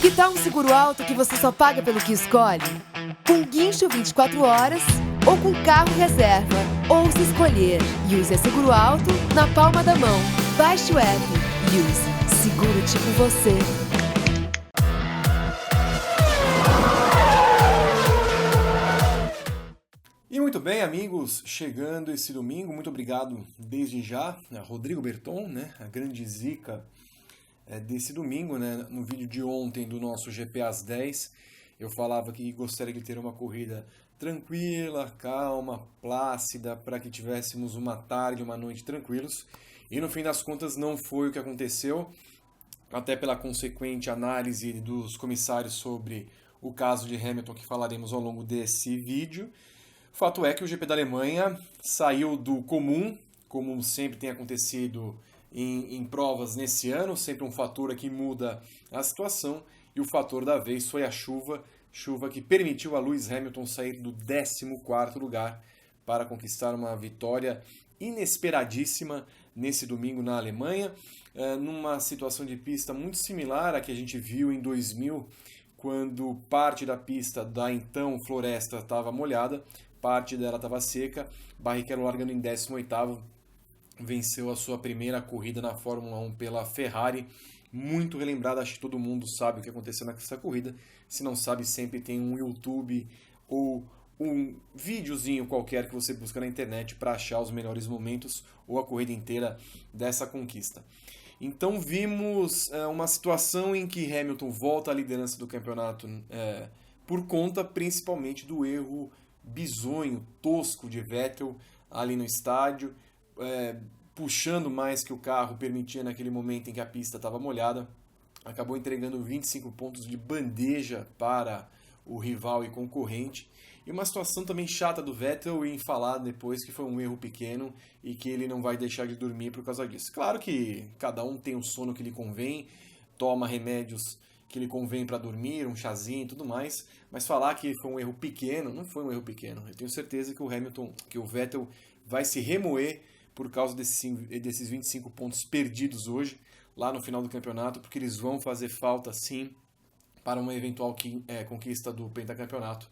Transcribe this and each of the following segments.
Que tal um seguro alto que você só paga pelo que escolhe? Com guincho 24 horas ou com carro reserva? Ou se escolher, Use é seguro alto na palma da mão. Baixe o app. Use. Seguro tipo você. E muito bem, amigos, chegando esse domingo, muito obrigado desde já a Rodrigo Berton, a grande zica desse domingo, no vídeo de ontem do nosso GP às 10, eu falava que gostaria de ter uma corrida tranquila, calma, plácida, para que tivéssemos uma tarde, uma noite tranquilos, e no fim das contas não foi o que aconteceu, até pela consequente análise dos comissários sobre o caso de Hamilton que falaremos ao longo desse vídeo. O fato é que o GP da Alemanha saiu do comum, como sempre tem acontecido em provas nesse ano, sempre um fator que muda a situação, e o fator da vez foi a chuva que permitiu a Lewis Hamilton sair do 14º lugar para conquistar uma vitória inesperadíssima nesse domingo na Alemanha, numa situação de pista muito similar à que a gente viu em 2000, quando parte da pista da então Floresta estava molhada, parte dela estava seca. Barrichello, largando em 18º, venceu a sua primeira corrida na Fórmula 1 pela Ferrari, muito relembrada, acho que todo mundo sabe o que aconteceu nessa corrida. Se não sabe, sempre tem um YouTube ou um videozinho qualquer que você busca na internet para achar os melhores momentos ou a corrida inteira dessa conquista. Então vimos uma situação em que Hamilton volta à liderança do campeonato por conta principalmente do erro bizonho, tosco de Vettel ali no estádio, puxando mais que o carro permitia naquele momento em que a pista estava molhada, acabou entregando 25 pontos de bandeja para o rival e concorrente, e uma situação também chata do Vettel em falar depois que foi um erro pequeno e que ele não vai deixar de dormir por causa disso. Claro que cada um tem o sono que lhe convém, toma remédios que lhe convém para dormir, um chazinho e tudo mais, mas falar que foi um erro pequeno, não foi um erro pequeno. Eu tenho certeza que o Vettel vai se remoer por causa desses 25 pontos perdidos hoje, lá no final do campeonato, porque eles vão fazer falta sim para uma eventual conquista do pentacampeonato.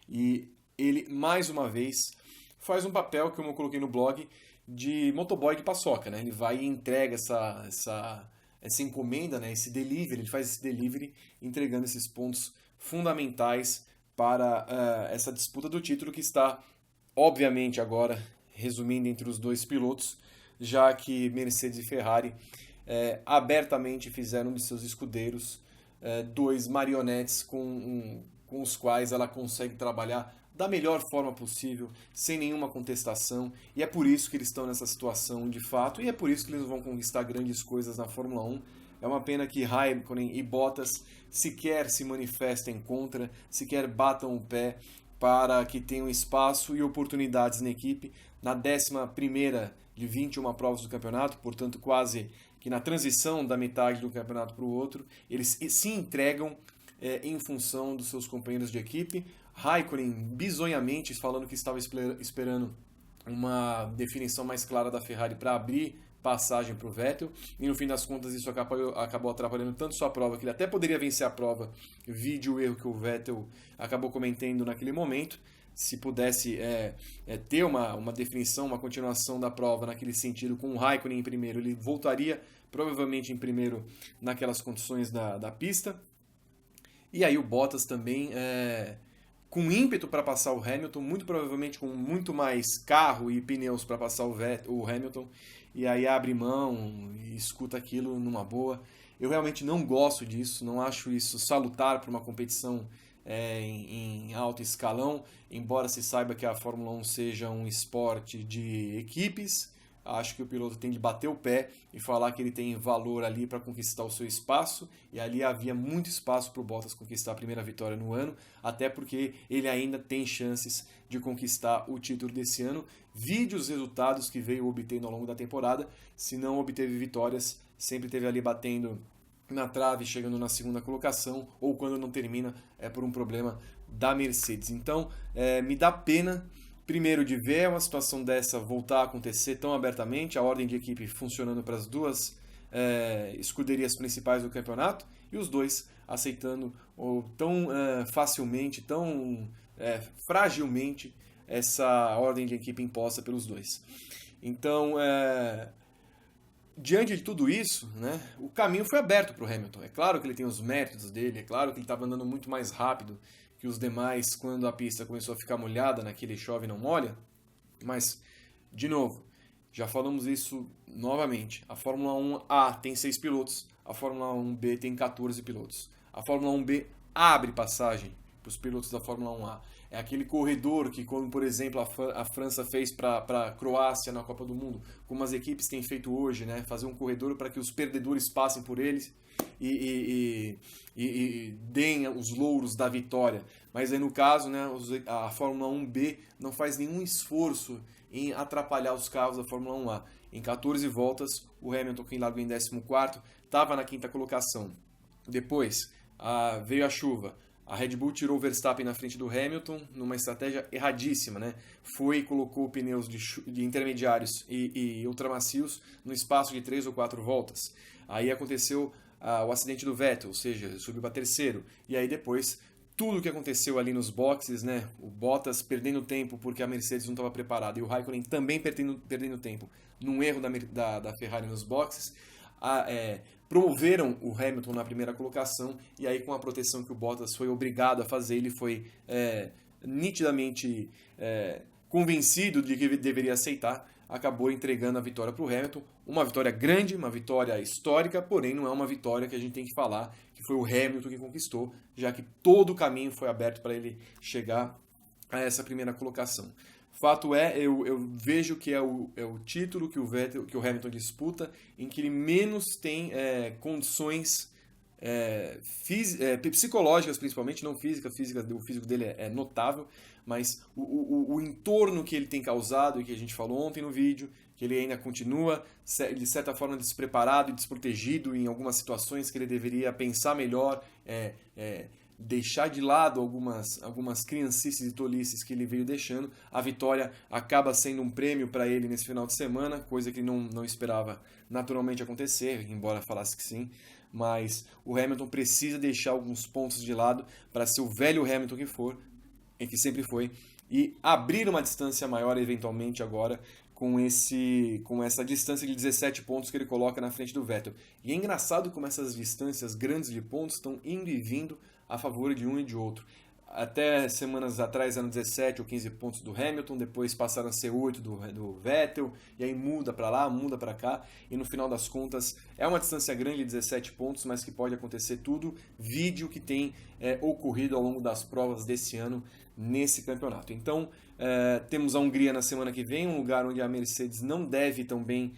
E ele, mais uma vez, faz um papel, como eu coloquei no blog, de motoboy de paçoca, Ele vai e entrega essa encomenda, esse delivery, ele faz esse delivery entregando esses pontos fundamentais para essa disputa do título que está, obviamente, agora resumindo entre os dois pilotos, já que Mercedes e Ferrari abertamente fizeram de seus escudeiros dois marionetes com os quais ela consegue trabalhar da melhor forma possível, sem nenhuma contestação, e é por isso que eles estão nessa situação de fato, e é por isso que eles vão conquistar grandes coisas na Fórmula 1. É uma pena que Raikkonen e Bottas sequer se manifestem contra, sequer batam o pé para que tenham espaço e oportunidades na equipe. Na 11ª de 21 provas do campeonato, portanto quase que na transição da metade do campeonato para o outro, eles se entregam em função dos seus companheiros de equipe. Raikkonen bizonhamente falando que estava esperando uma definição mais clara da Ferrari para abrir passagem para o Vettel, e no fim das contas isso acabou atrapalhando tanto sua prova, que ele até poderia vencer a prova, vide o erro que o Vettel acabou cometendo naquele momento. Se pudesse ter uma definição, uma continuação da prova naquele sentido, com o Raikkonen em primeiro, ele voltaria provavelmente em primeiro naquelas condições da pista. E aí o Bottas também com ímpeto para passar o Hamilton, muito provavelmente com muito mais carro e pneus para passar o Hamilton, e aí abre mão e escuta aquilo numa boa. Eu realmente não gosto disso, não acho isso salutar para uma competição em alto escalão, embora se saiba que a Fórmula 1 seja um esporte de equipes. Acho que o piloto tem de bater o pé e falar que ele tem valor ali para conquistar o seu espaço, e ali havia muito espaço para o Bottas conquistar a primeira vitória no ano, até porque ele ainda tem chances de conquistar o título desse ano. Vide os resultados que veio obtendo ao longo da temporada. Se não obteve vitórias, sempre esteve ali batendo na trave, chegando na segunda colocação, ou quando não termina é por um problema da Mercedes. Então me dá pena, primeiro, de ver uma situação dessa voltar a acontecer tão abertamente, a ordem de equipe funcionando para as duas escuderias principais do campeonato, e os dois aceitando tão facilmente, tão fragilmente essa ordem de equipe imposta pelos dois. Então, diante de tudo isso, né, o caminho foi aberto para o Hamilton. É claro que ele tem os méritos dele, é claro que ele estava andando muito mais rápido que os demais quando a pista começou a ficar molhada, naquele chove e não molha, mas, de novo, já falamos isso novamente, a Fórmula 1A tem 6 pilotos, a Fórmula 1B tem 14 pilotos. A Fórmula 1B abre passagem para os pilotos da Fórmula 1A. É aquele corredor que, como por exemplo a França fez para a Croácia na Copa do Mundo, como as equipes têm feito hoje, né? Fazer um corredor para que os perdedores passem por eles e deem os louros da vitória. Mas aí no caso, né, a Fórmula 1B não faz nenhum esforço em atrapalhar os carros da Fórmula 1A. Em 14 voltas, o Hamilton, que largou em 14º, estava na 5ª colocação. Depois veio a chuva. A Red Bull tirou o Verstappen na frente do Hamilton numa estratégia erradíssima, né? Foi e colocou pneus de intermediários e ultramacios no espaço de 3 ou 4 voltas. Aí aconteceu o acidente do Vettel, ou seja, subiu para terceiro. E aí depois, tudo o que aconteceu ali nos boxes, né? O Bottas perdendo tempo porque a Mercedes não estava preparada e o Raikkonen também perdendo tempo num erro da Ferrari nos boxes, promoveram o Hamilton na primeira colocação, e aí com a proteção que o Bottas foi obrigado a fazer, ele foi nitidamente convencido de que deveria aceitar, acabou entregando a vitória para o Hamilton. Uma vitória grande, uma vitória histórica, porém não é uma vitória que a gente tem que falar que foi o Hamilton que conquistou, já que todo o caminho foi aberto para ele chegar a essa primeira colocação. Fato eu vejo que é o título que o Hamilton disputa em que ele menos tem condições psicológicas, principalmente, não físicas. O físico dele é notável, mas o entorno que ele tem causado, e que a gente falou ontem no vídeo, que ele ainda continua, de certa forma, despreparado e desprotegido em algumas situações que ele deveria pensar melhor, deixar de lado algumas criancices e tolices que ele veio deixando. A vitória acaba sendo um prêmio para ele nesse final de semana, coisa que ele não esperava naturalmente acontecer, embora falasse que sim. Mas o Hamilton precisa deixar alguns pontos de lado para ser o velho Hamilton que sempre foi, e abrir uma distância maior eventualmente agora com essa distância de 17 pontos que ele coloca na frente do Vettel. E é engraçado como essas distâncias grandes de pontos estão indo e vindo a favor de um e de outro. Até semanas atrás eram 17 ou 15 pontos do Hamilton, depois passaram a ser 8 do Vettel, e aí muda para lá, muda para cá, e no final das contas é uma distância grande de 17 pontos, mas que pode acontecer tudo, vídeo que tem ocorrido ao longo das provas desse ano nesse campeonato. Então, temos a Hungria na semana que vem, um lugar onde a Mercedes não deve tão bem,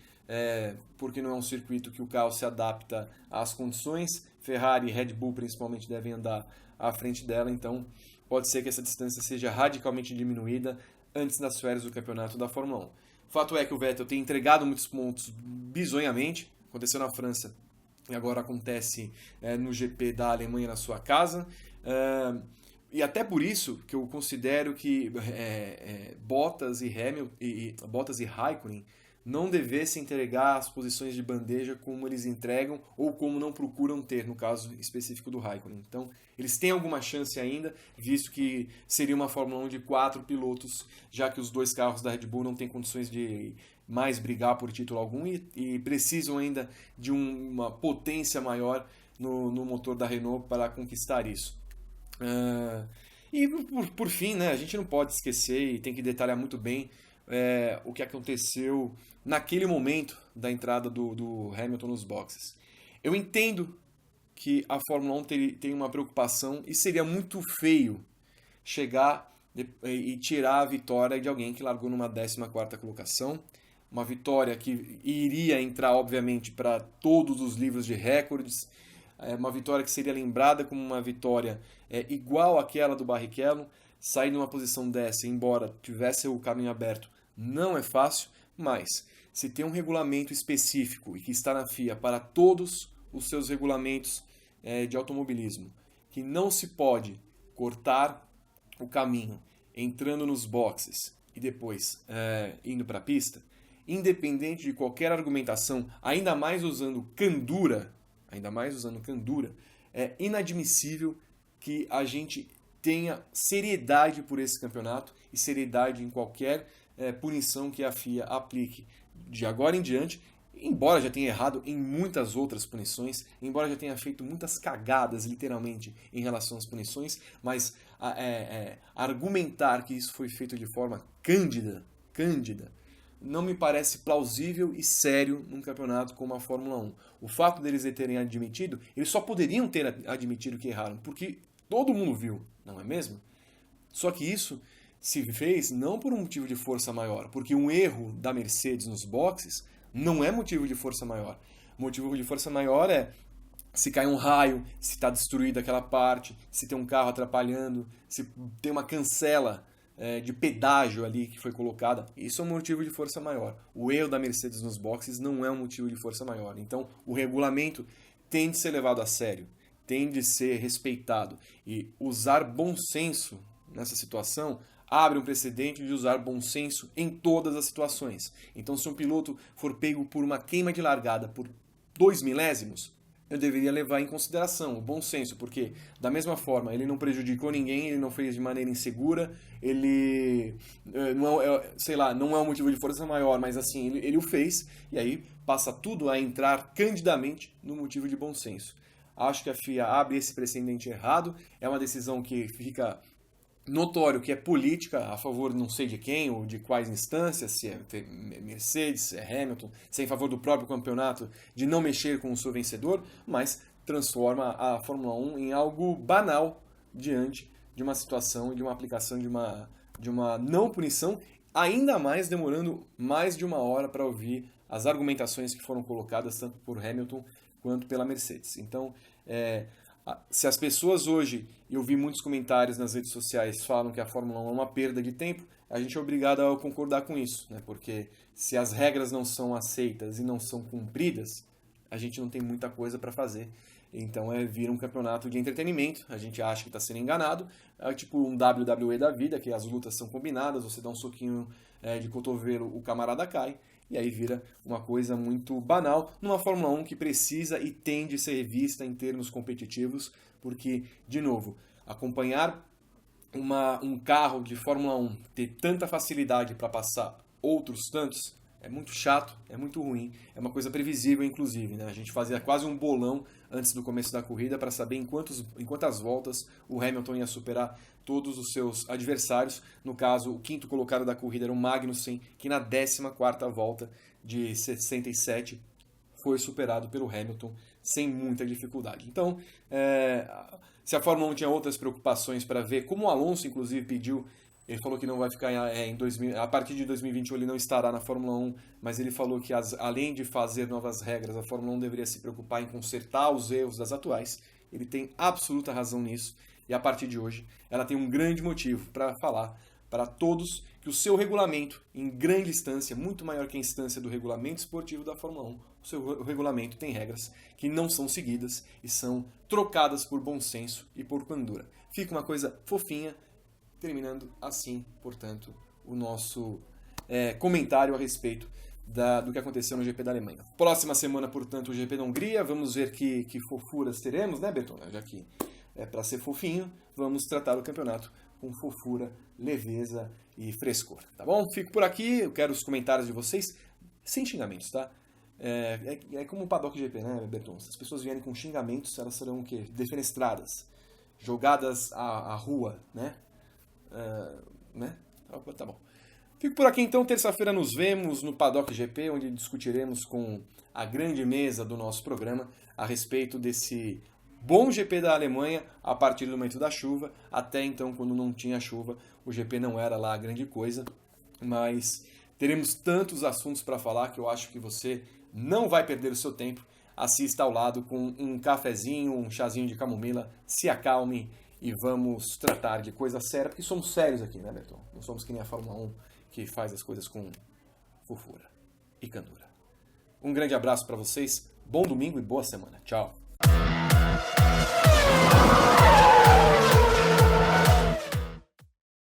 porque não é um circuito que o carro se adapta às condições. Ferrari e Red Bull principalmente devem andar à frente dela, então pode ser que essa distância seja radicalmente diminuída antes das férias do campeonato da Fórmula 1. Fato é que o Vettel tem entregado muitos pontos bizonhamente, aconteceu na França e agora acontece no GP da Alemanha na sua casa, e até por isso que eu considero que Bottas e Raikkonen não devessem entregar as posições de bandeja como eles entregam ou como não procuram ter, no caso específico do Raikkonen. Então, eles têm alguma chance ainda, visto que seria uma Fórmula 1 de 4 pilotos, já que os dois carros da Red Bull não têm condições de mais brigar por título algum e precisam ainda de uma potência maior no motor da Renault para conquistar isso. E por fim, né, a gente não pode esquecer e tem que detalhar muito bem o que aconteceu naquele momento da entrada do Hamilton nos boxes. Eu entendo que a Fórmula 1 tem uma preocupação e seria muito feio chegar e tirar a vitória de alguém que largou numa 14ª colocação, uma vitória que iria entrar obviamente para todos os livros de recordes, uma vitória que seria lembrada como uma vitória igual àquela do Barrichello. Sair numa posição dessa, embora tivesse o caminho aberto, não é fácil, mas se tem um regulamento específico e que está na FIA para todos os seus regulamentos de automobilismo, que não se pode cortar o caminho entrando nos boxes e depois indo para a pista, independente de qualquer argumentação, ainda mais usando candura, é inadmissível que a gente tenha seriedade por esse campeonato e seriedade em qualquer punição que a FIA aplique de agora em diante, embora já tenha errado em muitas outras punições, embora já tenha feito muitas cagadas, literalmente, em relação às punições, mas argumentar que isso foi feito de forma cândida, não me parece plausível e sério num campeonato como a Fórmula 1. O fato deles terem admitido, eles só poderiam ter admitido que erraram, porque todo mundo viu, não é mesmo? Só que isso se fez não por um motivo de força maior, porque um erro da Mercedes nos boxes não é motivo de força maior. O motivo de força maior é se cai um raio, se está destruída aquela parte, se tem um carro atrapalhando, se tem uma cancela de pedágio ali que foi colocada. Isso é um motivo de força maior. O erro da Mercedes nos boxes não é um motivo de força maior. Então, o regulamento tem de ser levado a sério, tem de ser respeitado. E usar bom senso nessa situação abre um precedente de usar bom senso em todas as situações. Então, se um piloto for pego por uma queima de largada por 2 milésimos, eu deveria levar em consideração o bom senso, porque, da mesma forma, ele não prejudicou ninguém, ele não fez de maneira insegura, ele não é um motivo de força maior, mas assim, ele o fez, e aí passa tudo a entrar candidamente no motivo de bom senso. Acho que a FIA abre esse precedente errado, é uma decisão que fica notório que é política, a favor não sei de quem ou de quais instâncias, se é Mercedes, se é Hamilton, se é em favor do próprio campeonato de não mexer com o seu vencedor, mas transforma a Fórmula 1 em algo banal diante de uma situação e de uma aplicação de uma não punição, ainda mais demorando mais de 1 hora para ouvir as argumentações que foram colocadas tanto por Hamilton quanto pela Mercedes. Então, se as pessoas hoje, e eu vi muitos comentários nas redes sociais, falam que a Fórmula 1 é uma perda de tempo, a gente é obrigado a concordar com isso, né? Porque se as regras não são aceitas e não são cumpridas, a gente não tem muita coisa para fazer. Então vira um campeonato de entretenimento, a gente acha que está sendo enganado, é tipo um WWE da vida, que as lutas são combinadas, você dá um soquinho de cotovelo, o camarada cai, e aí vira uma coisa muito banal numa Fórmula 1 que precisa e tem de ser vista em termos competitivos, porque, de novo, acompanhar um carro de Fórmula 1 ter tanta facilidade para passar outros tantos é muito chato, é muito ruim, é uma coisa previsível, inclusive, né? A gente fazia quase um bolão antes do começo da corrida para saber em quantas voltas o Hamilton ia superar todos os seus adversários. No caso, o 5º colocado da corrida era o Magnussen, que na 14ª volta de 67 foi superado pelo Hamilton sem muita dificuldade. Então, se a Fórmula 1 tinha outras preocupações para ver, como o Alonso, inclusive, pediu, ele falou que não vai ficar a partir de 2021 ele não estará na Fórmula 1, mas ele falou que além de fazer novas regras, a Fórmula 1 deveria se preocupar em consertar os erros das atuais. Ele tem absoluta razão nisso, e a partir de hoje ela tem um grande motivo para falar para todos que o seu regulamento, em grande instância, muito maior que a instância do regulamento esportivo da Fórmula 1, o seu regulamento tem regras que não são seguidas e são trocadas por bom senso e por candura. Fica uma coisa fofinha, terminando assim, portanto, o nosso comentário a respeito do que aconteceu no GP da Alemanha. Próxima semana, portanto, o GP da Hungria. Vamos ver que fofuras teremos, né, Berton? Já que é para ser fofinho, vamos tratar o campeonato com fofura, leveza e frescor, tá bom? Fico por aqui, eu quero os comentários de vocês, sem xingamentos, tá? É como o Paddock GP, né, Berton? Se as pessoas vierem com xingamentos, elas serão o quê? Defenestradas, jogadas à rua, né? Tá bom. Fico por aqui então, terça-feira nos vemos no Paddock GP, onde discutiremos com a grande mesa do nosso programa a respeito desse bom GP da Alemanha a partir do momento da chuva. Até então, quando não tinha chuva, o GP não era lá a grande coisa, mas teremos tantos assuntos para falar que eu acho que você não vai perder o seu tempo. Assista ao lado com um cafezinho, um chazinho de camomila, se acalme e vamos tratar de coisa séria, porque somos sérios aqui, né, Berton? Não somos que nem a Fórmula 1, que faz as coisas com fofura e candura. Um grande abraço para vocês, bom domingo e boa semana. Tchau!